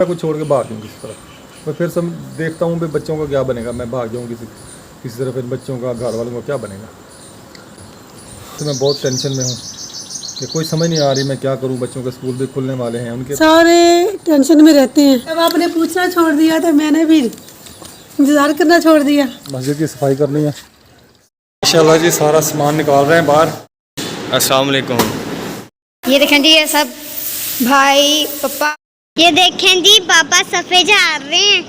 मैं कुछ छोड़ के भाग जाऊँ किसी तरफ। मैं फिर सब देखता हूँ भाई बच्चों का क्या बनेगा, मैं भाग जाऊँ किसी तरह, फिर बच्चों का घर वालों का क्या बनेगा। तो मैं बहुत टेंशन में हूँ कि कोई समझ नहीं आ रही मैं क्या करूँ। बच्चों के स्कूल भी खुलने वाले हैं, उनके सारे टेंशन में रहते हैं। जब आपने पूछना छोड़ दिया तो मैंने भी इंतज़ार करना छोड़ दिया। मस्जिद की सफाई करनी है इंशाल्लाह जी। सारा सामान निकाल रहे हैं बाहर। अस्सलाम वालेकुम। ये देखें जी, ये सब भाई पापा, ये देखें जी पापा सफे झाड़ रहे हैं।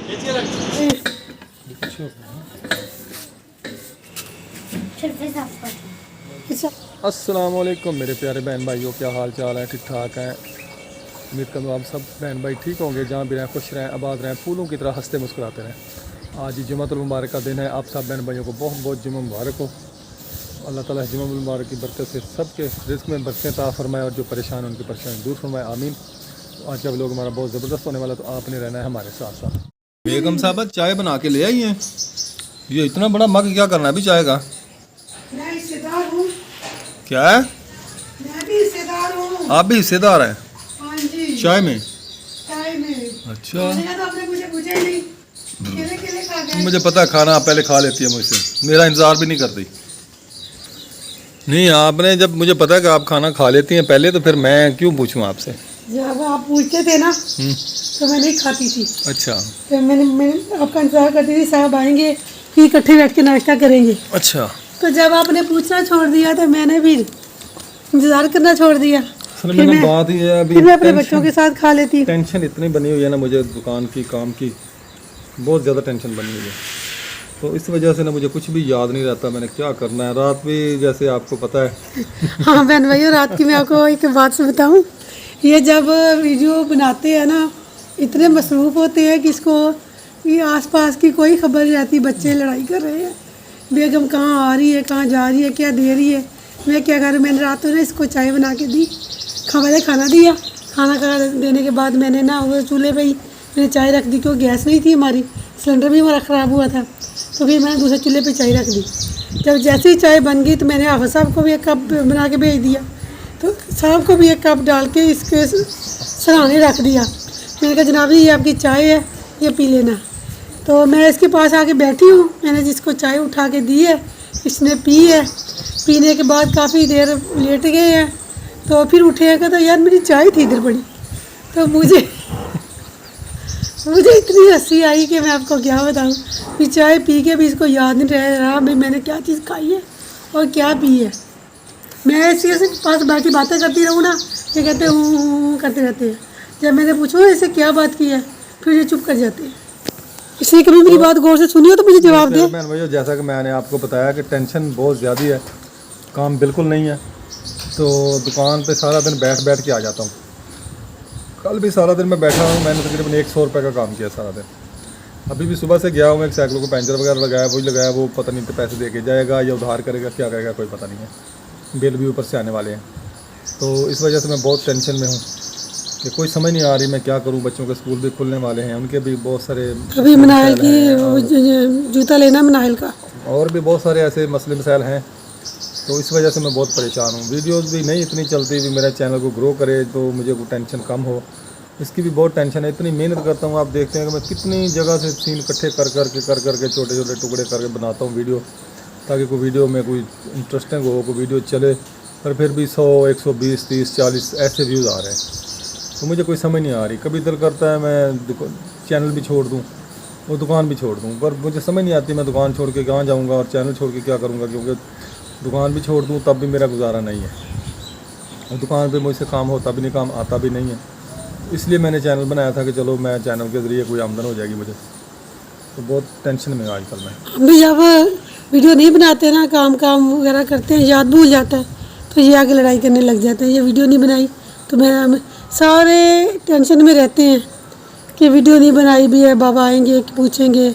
अस्सलाम वालेकुम मेरे प्यारे बहन भाइयों, क्या हाल चाल है? ठीक ठाक हैं? उम्मीद करता हूँ आप सब बहन भाई ठीक होंगे, जहाँ भी रहें खुश रहें, आबाद रहें, फूलों की तरह हंसते मुस्कुराते रहें। आज जुम्मतुल मुबारक का दिन है। आप सब बहन भाइयों को बहुत बहुत जुम्मा मुबारक हो। अल्लाह ताला जुम्मा मुबारक की बरकत से सबके रिज़्क़ में बरकतें अता फरमाए और जो परेशान हैं उनकी परेशानी दूर फरमाए, आमीन। तो आज का व्लॉग हमारा बहुत ज़बरदस्त होने वाला, तो आपने रहना है हमारे साथ साथ। बेगम साहब चाय बना के ले आई हैं। ये इतना बड़ा मग क्या करना है अभी चाय का? मैं हिस्सेदार हूँ। क्या है? मैं भी हिस्सेदार हूँ। आप भी हिस्सेदार हैं हाँ जी। चाय में? चाय में। अच्छा, तो आपने मुझे पूछा ही नहीं। केले केले खा गए। मुझे पता है खाना आप पहले खा लेती है मुझसे, मेरा इंतज़ार भी नहीं करती। नहीं, आपने जब मुझे पता है कि आप खाना खा लेती हैं पहले, तो फिर मैं क्यों पूछूं आपसे? जब आप पूछते थे ना तो मैं नहीं खाती थी। अच्छा फिर मैंने आपका इंतजार करती थी, साहब आएंगे फिर इकट्ठे बैठ के नाश्ता करेंगे। अच्छा। तो जब आपने पूछना छोड़ दिया तो मैंने भी इंतजार करना छोड़ दिया। असल में ना बात ही है, अभी फिर मैं अपने बच्चों के साथ खा लेती। टेंशन इतनी बनी हुई है ना मुझे, दुकान की, काम की, बहुत ज़्यादा टेंशन बनी हुई है। तो इस वजह से ना मुझे कुछ भी याद नहीं रहता मैंने क्या करना है। रात भी जैसे आपको पता है हाँ बहन भैया, रात की मैं आपको एक बात से बताऊँ, ये जब वीडियो बनाते हैं ना इतने मसरूफ़ होते हैं कि इसको ये आसपास की कोई खबर नहीं रहती। बच्चे लड़ाई कर रहे हैं, बेगम कहाँ आ रही है, कहाँ जा रही है, क्या दे रही है, मैं क्या करूँ। मैंने रात में इसको चाय बना के दी, खाना दिया। खाना देने के बाद मैंने ना वो चूल्हे पे ही मैंने चाय रख दी, क्योंकि गैस नहीं थी हमारी, सिलेंडर भी हमारा ख़राब हुआ था। तो फिर मैंने दूसरे चूल्हे पे चाय रख दी। जब जैसे ही चाय बन गई तो मैंने हाफिज़ साहब को भी एक कप बना के भेज दिया, तो साहब को भी एक कप डाल के इसके सराहने रख दिया। मैंने कहा जनाब ये आपकी चाय है, ये पी लेना। तो मैं इसके पास आके बैठी हूँ, मैंने जिसको चाय उठा के दी है, इसने पी है। पीने के बाद काफ़ी देर लेट गए हैं, तो फिर उठे तो यार मेरी चाय थी इधर पड़ी। तो मुझे इतनी हंसी आई कि मैं आपको क्या बताऊँ। फिर चाय पी के भी इसको याद नहीं रह रहा भाई मैंने क्या चीज़ खाई है और क्या पी है। मैं इसी से पास बाकी बातें करती रहूँ ना, ये कहते हूँ करते रहते हैं। जब मैंने पूछो ऐसे क्या बात की है, फिर ये चुप कर जाते हैं। इसलिए कभी मेरी बात गौर से सुनी हो तो मुझे जवाब दे। बहन भैया, जैसा कि मैंने आपको बताया कि टेंशन बहुत ज़्यादा है, काम बिल्कुल नहीं है। तो दुकान पे सारा दिन बैठ के आ जाता हूँ। कल भी सारा दिन मैं बैठा हूँ, मैंने तकरीबन 100 रुपये का काम किया सारा दिन। अभी भी सुबह से गया हूँ, एक साइकिल को पंचर वगैरह लगाया, वही लगाया, वो पता नहीं तो पैसे दे के जाएगा या उधार करेगा, क्या करेगा कोई पता नहीं है। बिल भी ऊपर से आने वाले हैं। तो इस वजह से मैं बहुत टेंशन में हूँ कि कोई समझ नहीं आ रही मैं क्या करूँ। बच्चों के स्कूल भी खुलने वाले हैं, उनके भी बहुत सारे अभी मनाइल की जूता लेना मनाइल का, और भी बहुत सारे ऐसे मसले मसाइल हैं। तो इस वजह से मैं बहुत परेशान हूँ। वीडियोज़ भी नहीं इतनी चलती भी मेरा चैनल को ग्रो करे, तो मुझे कोई टेंशन कम हो, इसकी भी बहुत टेंशन है। इतनी मेहनत करता हूँ, आप देखते हैं कि मैं कितनी जगह से सीन इकट्ठे कर करके छोटे छोटे टुकड़े करके बनाता हूँ वीडियो, ताकि कोई वीडियो में कोई इंटरेस्टिंग हो, कोई वीडियो चले। पर फिर भी 100, 120, 30, 40 ऐसे व्यूज़ आ रहे हैं। तो मुझे कोई समझ नहीं आ रही। कभी दिल करता है मैं चैनल भी छोड़ दूँ, वो दुकान भी छोड़ दूँ, पर मुझे समझ नहीं आती मैं दुकान छोड़ के कहाँ जाऊँगा और चैनल छोड़ के क्या करूँगा। क्योंकि दुकान भी छोड़ दूँ तब भी मेरा गुजारा नहीं है, और दुकान पे मुझसे काम होता भी नहीं, काम आता भी नहीं है। इसलिए मैंने चैनल बनाया था कि चलो मैं चैनल के ज़रिए कोई आमदन हो जाएगी मुझे। तो बहुत टेंशन में आजकल मैं। हम भी जब वीडियो नहीं बनाते ना, काम वगैरह करते हैं, याद भूल जाता है, तो ये आगे लड़ाई करने लग जाते हैं। ये वीडियो नहीं बनाई तो मैं सारे टेंशन में रहते हैं कि वीडियो नहीं बनाई भी है, बाबा आएंगे कि पूछेंगे।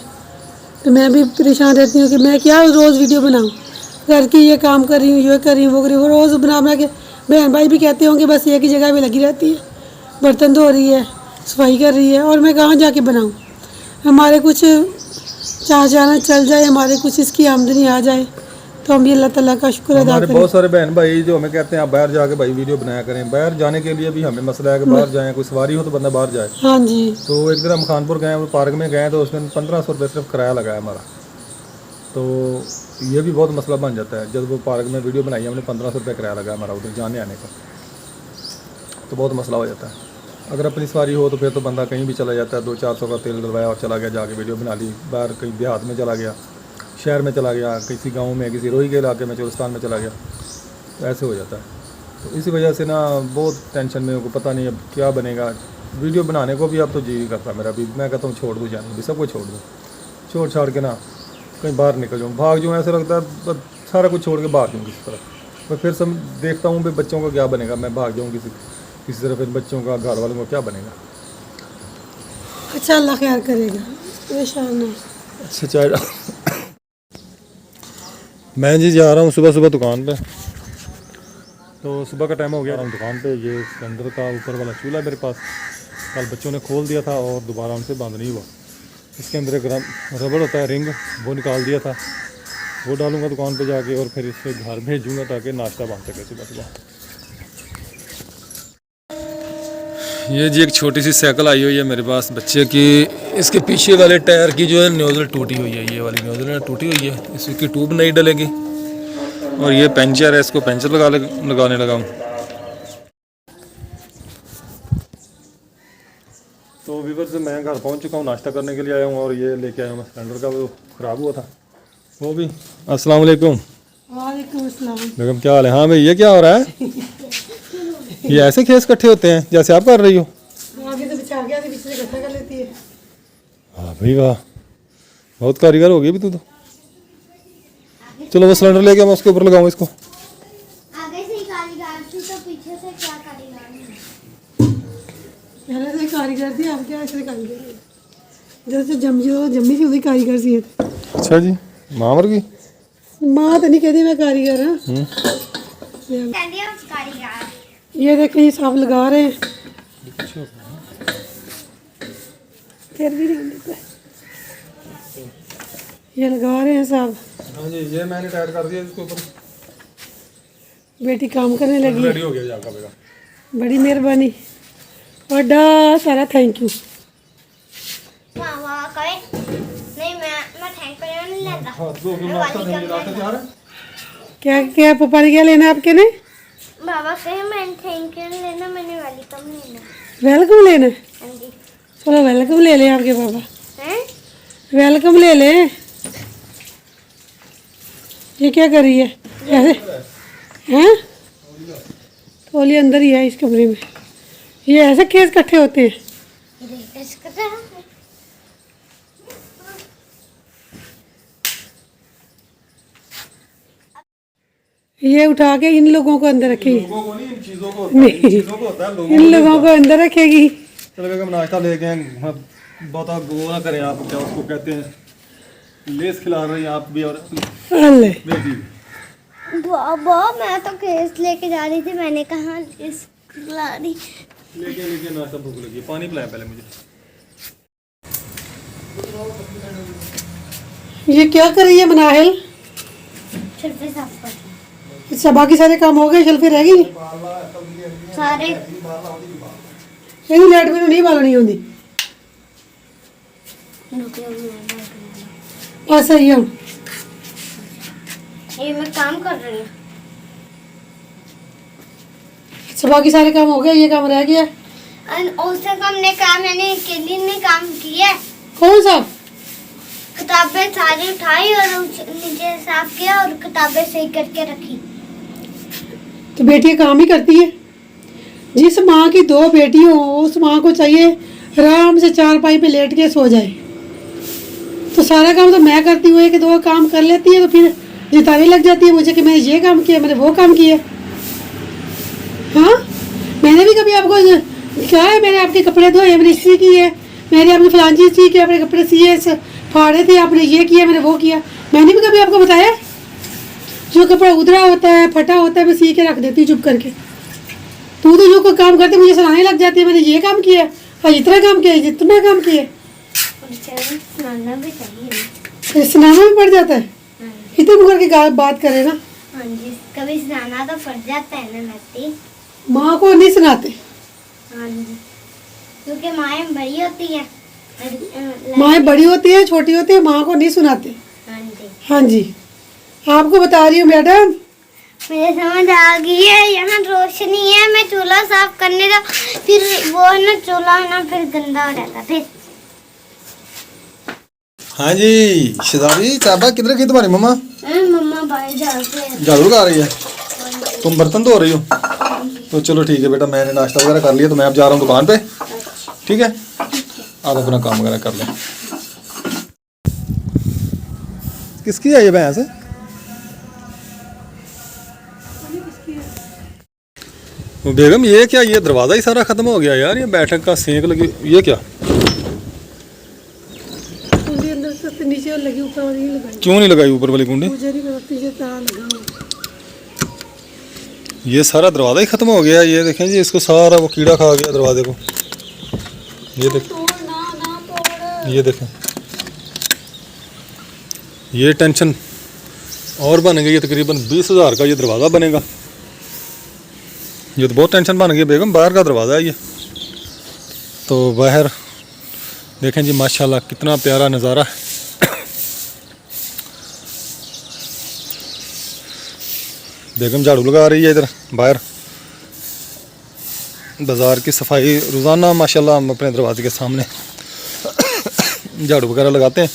तो मैं भी परेशान रहती हूँ कि मैं क्या रोज़ वीडियो बनाऊँ, घर की ये काम कर रही हूँ, ये कर रही हूँ, वो कर रही हूँ, रोज़ बना के। बहन भाई भी कहते होंगे बस एक ही जगह भी लगी रहती है, बर्तन धो रही है, सफाई कर रही है, और मैं कहाँ जाके बनाऊँ। हमारे कुछ चार जाना चल जाए, हमारे कुछ इसकी आमदनी आ जाए, तो हम भी अल्लाह ताला का शुक्र अदा हमारे करें। बहुत सारे बहन भाई जो हमें कहते हैं आप बाहर जाके भाई वीडियो बनाया करें, बाहर जाने के लिए भी हमें मसला है कि बाहर जाएं, कोई सवारी हो तो बंदा बाहर जाए। हाँ जी। तो एक दिन हम खानपुर गए, वो पार्क में गए तो उसमें 1500 रुपये सिर्फ किराया लगाया हमारा। तो ये भी बहुत मसला बन जाता है। जब वो पार्क में वीडियो बनाई हमने 1500 रुपये किराया लगाया हमारा उधर जाने आने का, तो बहुत मसला हो जाता है। अगर अपनी सवारी हो तो फिर तो बंदा कहीं भी चला जाता है, 200-400 का तेल डलवाया और चला गया, जाके वीडियो बना ली। बाहर कहीं देहात में चला गया, शहर में चला गया, किसी गांव में, किसी रोही के इलाके में, चोलिस्तान में चला गया, तो ऐसे हो जाता है। तो इसी वजह से ना बहुत टेंशन में, को पता नहीं अब क्या बनेगा। वीडियो बनाने को भी अब तो जी नहीं करता मेरा भी, मैं कहता हूँ छोड़ दूँ चैनल भी, सब कुछ छोड़ दूँ, छोड़ छाड़ के ना कहीं बाहर निकल जाऊँ, भाग जाऊँ। ऐसा लगता है बस सारा कुछ छोड़ के भाग जाऊँ किसी तरफ। मैं फिर सब देखता हूँ भाई बच्चों का क्या बनेगा, मैं भाग जाऊँ किसी तरफ, फिर बच्चों का, घर वालों का क्या बनेगा। अच्छा अल्लाह खैर करेगा इंशाअल्लाह। अच्छा चाय मैं जी जा रहा हूँ सुबह सुबह दुकान पे। तो सुबह का टाइम हो गया, दुकान पे ये सिलेंडर का ऊपर वाला चूल्हा मेरे पास कल बच्चों ने खोल दिया था और दोबारा उनसे बंद नहीं हुआ। इसके अंदर एक रबड़ होता है रिंग, वो निकाल दिया था, वो डालूंगा दुकान पे जाके और फिर इसे घर भेजूँगा ताकि नाश्ता बन सके सुबह सुबह। ये जी एक छोटी सी साइकिल आई हुई है मेरे पास बच्चे की। इसके पीछे वाले टायर की जो है नोजल टूटी हुई है, ये वाली नोजल टूटी हुई है, इसकी ट्यूब नहीं डलेगी। और ये पंचर है, इसको पंचर लगाने लगा हूँ। तो वीवर से मैं घर पहुँच चुका हूँ, नाश्ता करने के लिए आया हूँ और ये लेके आया हूँ मैं सिलेंडर का, वो ख़राब हुआ था वो भी। अस्सलाम वालेकुम। वालेकुम अस्सलाम। बेगम क्या हाल है? हाँ भाई ये क्या हो रहा है? ये ऐसे खेस इकट्ठे होते हैं जैसे आप कर रही हो? आगे से बिछा के आगे पीछे से इकट्ठा कर लेती है। हाँ भाई वाह, बहुत कारीगर हो गई भी तू तो। चलो वो सिलेंडर लेके मैं उसके ऊपर लगाऊँ इसको। आगे से ही कारीगर थी तो पीछे से क्या कारीगर है? पहले से कारीगर थी, अब क्या ऐसे कारीगर है? जैसे जम्मी थी उसी कारीगर सी है। अच्छा जी, माँ मर गई? माँ तो नहीं कहती मैं कारीगर हाँ। कहती है उस कारीगर। ये देखें ये साफ लगा रहे हैं, फिर भी नहीं देता। ये लगा रहे हैं साहब। हाँ जी, ये मैंने टाइट कर दिया इसके ऊपर। बेटी काम करने लगी है। रेडी हो गया जाका बेगा। बड़ी मेहरबानी, बड़ा सारा थैंक यू। वाह वाह करे नहीं, मैं थैंक यू नहीं लेता। हाँ दो के नाश्ता देंगे, नाश्ता तैयार है? क्या क्या पापा ने क्या लेना है आपके ने? बाबा कहे मैं थैंक यू लेना, मैंने वेलकम लेना। वेलकम लेना है? हाँ जी। चलो वेलकम ले लें आपके पापा, हैं? वेलकम ले लें। ये क्या कर रही है ऐसे हैं? तौलिया अंदर ही है इस कमरे में। ये ऐसे खेस इकट्ठे होते हैं? इसका क्या है? ये उठा के इन लोगों को अंदर रखेगी? लोगों को नहीं, इन चीज़ों को नहीं, इन चीज़ों को होता है लोगों इन लोगों को अंदर रखेगी। चलो बेगम नाश्ता लेके आए। हाँ, बहुत वो ना करें आप, क्या उसको कहते हैं, लेस खिला रहे हैं आप भी और अल्ले बेटी भी। बाबा मैं तो केस लेके जा रही थी, मैंने कहा केस ला रही। लेके नाश्ता भूख लगी है, पानी पिलाएं पहले मुझे। ये क्या कर रही है मनाहिल? शल्फे साफ कर सबा के सारे काम हो गए, शल्फे रह गई? सारे। ਇਹਦੀ ਲਾਈਟ ਮੈਨੂੰ ਨਹੀਂ ਬਾਲਣੀ ਆਉਂਦੀ। बस सही है। ये मैं काम कर रही हूँ। सुबह के सारे काम हो गए, ये काम रह गया। उससे कम ने काम, मैंने अकेली ने काम किया। कौन सा? किताबें सारी उठाई और नीचे साफ किया और किताबें सही करके रखी। तो बेटियां काम ही करती है। जिस माँ की दो बेटी हो उस माँ को चाहिए आराम से चारपाई पे लेट के सो जाए। तो सारा काम तो मैं करती हूँ, कि दो काम कर लेती है तो फिर जिताने लग जाती है मुझे कि मैंने ये काम किया, मैंने वो काम किया। हाँ, मैंने भी कभी आपको कहा है मैंने आपके कपड़े धोए, मैंने इस्त्री की है, मैंने आपने फलान चीज़ सी की, अपने कपड़े सिए फाड़े थे, आपने ये किया, मैंने वो किया। मैंने भी कभी आपको बताया? जो कपड़ा उधरा होता है, फटा होता है, मैं सी के रख देती हूँ चुप करके। तू तो जो कोई काम करते मुझे सुनाने लग जाती है, मैंने ये काम किया और इतना काम किया, जितना काम किया। सुनाना भी चाहिए। सुनाना भी पड़ जाता है। इतने मुकर की बात करें ना, हाँ जी, कभी सुनाना तो पड़ जाता है ना नती। माँ को नहीं सुनाते। हाँ जी, क्योंकि माएँ बड़ी होती है। माँ बड़ी होती है, छोटी होती है, माँ को नहीं सुनाते। हाँ जी, हाँ जी, आपको बता रही हूँ मैडम। मुझे समझ आ गई है। यहाँ रोशनी है, मैं चूल्हा साफ करने जा, फिर वो है ना चूल्हा है ना फिर गंदा हो जाता फिर। हाँ जी शिदारी चाबा किधर गई तुम्हारी मम्मा? मम्मा बाहर जाते हैं। झाड़ू लगा रही है, तुम बर्तन धो रही हो। तो चलो ठीक है बेटा, मैंने नाश्ता वगैरह कर लिया तो मैं अब जा रहा हूँ दुकान पे। ठीक है, आप अपना काम वगैरह कर लें। किसकी है ये भैंस? बेगम ये क्या, ये दरवाज़ा ही सारा ख़त्म हो गया यार, ये बैठक का सेंक लगी, ये क्या? कुंडी अंदर से नीचे और लगी, ऊपर वाली नहीं लगाई। क्यों नहीं लगाई ऊपर वाली कुंडी? मुझे नहीं पता, पीछे तार लगा हुआ। ये सारा दरवाज़ा ही ख़त्म हो गया। ये देखें जी, इसको सारा वो कीड़ा खा गया दरवाजे को। ये देखें, ये देखें, ये टेंशन और बन गई है। तकरीबन 20,000 का ये दरवाज़ा बनेगा। ये तो बहुत टेंशन बन गई बेगम, बाहर का दरवाज़ा है ये। तो बाहर देखें जी माशाल्लाह कितना प्यारा नज़ारा है। बेगम झाड़ू लगा रही है इधर बाहर। बाज़ार की सफाई रोज़ाना माशाल्लाह हम अपने दरवाजे के सामने झाड़ू वगैरह लगाते हैं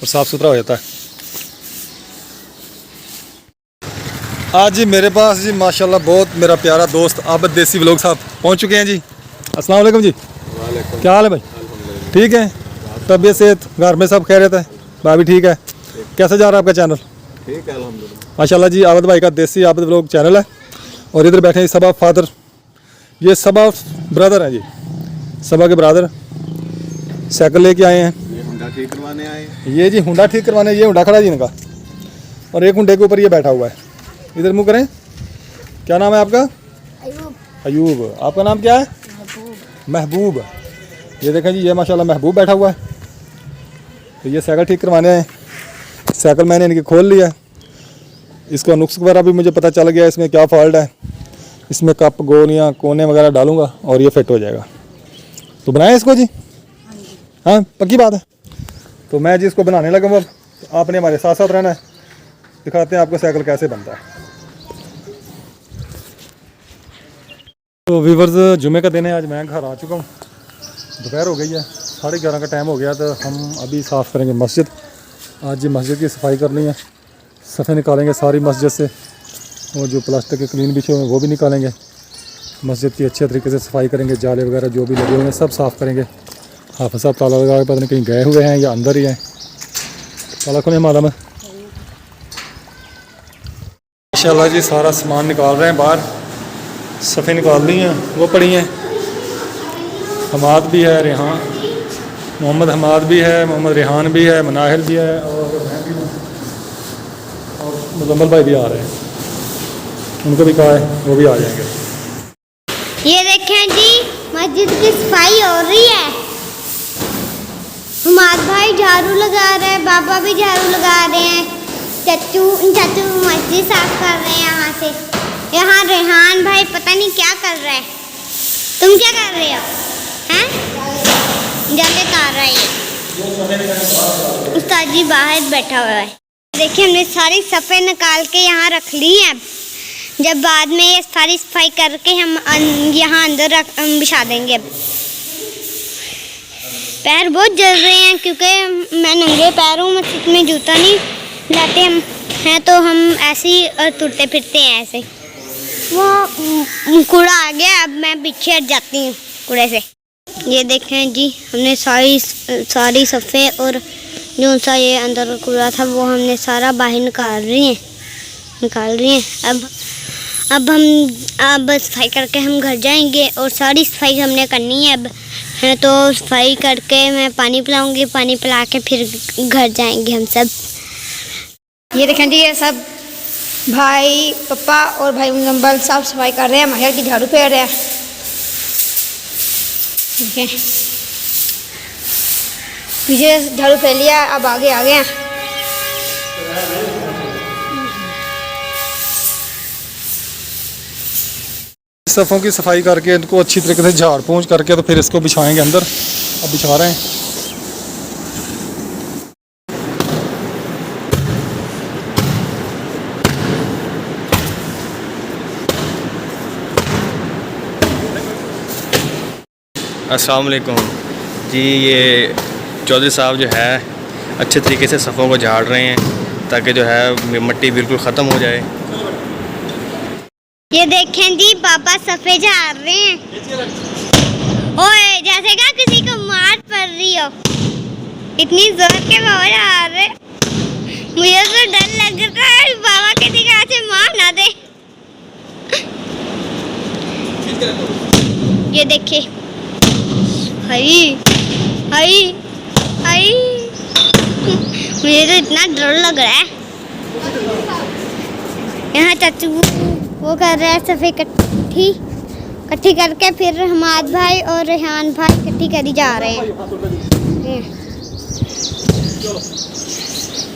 और साफ़ सुथरा हो जाता है। आज जी मेरे पास जी माशाल्लाह बहुत मेरा प्यारा दोस्त आबिद देसी व्लॉग साहब पहुंच चुके हैं जी। अस्सलाम वालेकुम जी। क्या हाल है भाई? ठीक है, तबीयत सेहत घर में सब खैरियत है? भाभी ठीक है? कैसा जा रहा है आपका चैनल? ठीक है अल्हम्दुलिल्लाह। माशाल्लाह जी, आबिद भाई का देसी आबिद व्लॉग चैनल है। और इधर बैठे हैं सबा फादर, ये सबा ब्रदर हैं जी, सबा के ब्रदर साइकिल लेके आए हैं। ये हुंडा ठीक करवाने आए हैं। ये जी हुंडा ठीक करवाने, ये हुंडा खड़ा जी इनका, और एक हुंडे के ऊपर ये बैठा हुआ है। इधर मुँह करें, क्या नाम है आपका? अयूब। आपका नाम क्या है? महबूब। ये देखें जी, ये माशाल्लाह महबूब बैठा हुआ है। तो ये साइकिल ठीक करवाने आए। साइकिल मैंने इनकी खोल लिया है, इसका नुक्स वगैरह भी मुझे पता चल गया, इसमें क्या फॉल्ट है। इसमें कप गोलियाँ कोने वगैरह डालूंगा और ये फिट हो जाएगा। तो बनाएं इसको जी? हाँ पक्की बात है। तो मैं जी इसको बनाने लगा हूँ। अब आपने हमारे साथ साथ रहना है, दिखाते हैं आपको साइकिल कैसे बनता है। तो व्यूवर्स, जुमे का दिन है, आज मैं घर आ चुका हूँ। दोपहर हो गई है, 11:30 का टाइम हो गया। तो हम अभी साफ़ करेंगे मस्जिद। आज जी मस्जिद की सफाई करनी है, सफ़े निकालेंगे सारी मस्जिद से, और जो प्लास्टिक के क्लीन बिछे हुए हैं वो भी निकालेंगे। मस्जिद की अच्छे तरीके से सफाई करेंगे, जाले वगैरह जो भी लगे हुए हैं सब साफ़ करेंगे। हाफ़िज़ साहब ताला लगा के पता नहीं कहीं गए हुए हैं या अंदर ही हैं। ताला खुले मालूम है। माशाल्लाह जी, सारा सामान निकाल रहे हैं बाहर, सफ़े निकाल दी हैं, वो पड़ी हैं। हमाद भी है, रेहान मोहम्मद हमाद भी है, मोहम्मद रेहान भी है, मनाहिल भी है, और मैं भी हूँ, और मुजम्मल भाई भी आ रहे हैं। उनको भी कहा है वो भी आ जाएंगे। ये देखें जी, मस्जिद की सफाई हो रही है। हमारे भाई झाड़ू लगा रहे हैं, बाबा भी झाड़ू लगा रहे हैं, चाचू मस्जिद साफ कर रहे हैं। यहाँ से यहाँ रेहान भाई पता नहीं क्या कर रहा है। तुम क्या कर रहे हो? हैं? जाके कर रहा है। उस्ताद जी बाहर बैठा हुआ है। देखिए हमने सारी सफ़े निकाल के यहाँ रख ली हैं। जब बाद में ये सारी सफाई करके हम यहाँ अंदर बिछा देंगे। पैर बहुत जल रहे हैं क्योंकि मैं नंगे पैर हूँ, मस्जिद में जूता नहीं लाते हम हैं, तो हम ऐसे ही तुरते फिरते हैं ऐसे। वो कूड़ा आ गया, अब मैं पीछे हट जाती हूँ कूड़े से। ये देखें जी, हमने सारी सफ़े और जो सा ये अंदर कूड़ा था वो हमने सारा बाहर निकाल रही हैं। अब हम सफाई करके हम घर जाएंगे और सारी सफाई हमने करनी है अब है। तो सफाई करके मैं पानी पिलाऊंगी, पानी पिला के फिर घर जाएंगे हम सब। ये देखें जी, ये सब भाई पापा और भाई मुजम्मल साफ सफाई कर रहे हैं, महल की झाड़ू फेर रहे हैं। देखें पीछे झाड़ू फेर लिया, अब आगे आ गए हैं। सफ़ों की सफाई करके इनको अच्छी तरीके से झाड़ पोंछ करके तो फिर इसको बिछाएंगे अंदर। अब बिछा रहे हैं। अस्सलाम वालेकुम जी। ये चौधरी साहब जो है अच्छे तरीके से सफ़ों को झाड़ रहे हैं ताकि जो है मिट्टी बिल्कुल ख़त्म हो जाए। ये देखें जी पापा सफे झाड़ रहे हैं। ओए जैसे क्या किसी को मार पड़ रही हो, इतनी जोर के पापा झाड़ रहे। मुझे तो डर लग रहा है बाबा किसी का ऐसे मार ना दे। ये देखिए, हाय हाय हाय, मुझे तो इतना डर लग रहा है। यहाँ चाचू वो कर रहे हैं सफ़े इकट्ठी करके, फिर हमाद भाई और रेहान भाई इकट्ठी करी जा रहे हैं।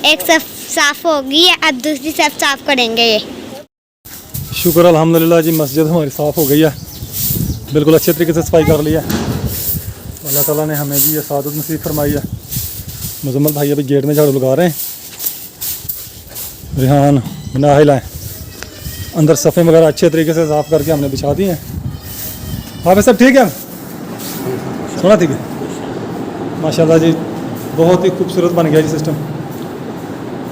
एक सफ साफ होगी, अब दूसरी सफ साफ करेंगे। ये शुक्र अल्हम्दुलिल्लाह जी, मस्जिद हमारी साफ़ हो गई है, बिल्कुल अच्छे तरीके से सफाई कर लिया। अल्लाह ताला ने हमें भी ये सादत नसीब फरमाई है। मुजम्मल भाई अभी गेट में झाड़ू लगा रहे हैं। रेहान नाहिल हैं अंदर, सफ़े वगैरह अच्छे तरीके से साफ़ करके हमने बिछा दी हैं। हाँ सब ठीक है, सुना ठीक है। माशाल्लाह जी, बहुत ही खूबसूरत बन गया जी सिस्टम।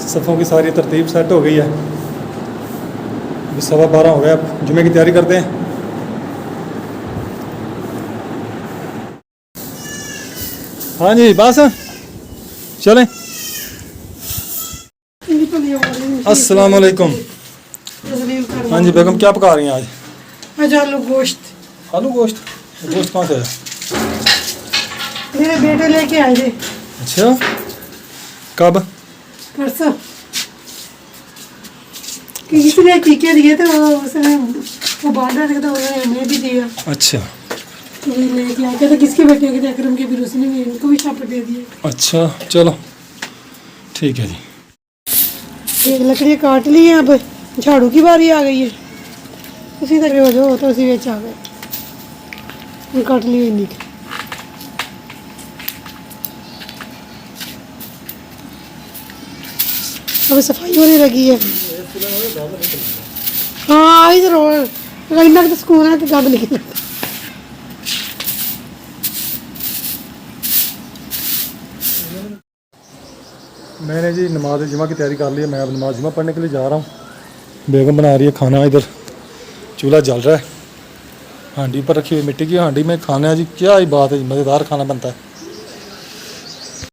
सफ़ों की सारी तरतीब सेट हो गई है। अभी 12:15 हो गया, अब जुमे की तैयारी करते हैं। हाँ जी बस चलें। अस्सलाम वालेकुम। हाँ जी बेगम, क्या पका रही हैं आज? आज आलू गोश्त। आलू गोश्त? गोश्त कहाँ से है? मेरे बेटे लेके आए थे। अच्छा, कब? परसों। किसी ने टीके दिए थे, वो उसने वो बांधा था, तो उन्होंने हमें भी दिया। अच्छा, तो वही लेके आए थे। किसके बेटे के थे? अकरम के, फिर उसने भी इनको भी शापट दे दिया। अच्छा चलो ठीक है जी। एक लकड़ी काट ली है, अब झाड़ू की बारी आ गई है। उसी तरह हो जाओ तो उसी बेच आ गए, काट ली नहीं। अब सफाई होने लगी है। हाँ इधर इन्ना तो सुकून है कि गंद निकल। मैंने जी नमाज जुमा की तैयारी कर ली है। मैं अब नमाज जुमा पढ़ने के लिए जा रहा हूँ। बेगम बना रही है खाना, इधर चूल्हा जल रहा है, हांडी पर रखी हुई मिट्टी की हांडी में खाना है जी। क्या ही बात है, मज़ेदार खाना बनता है।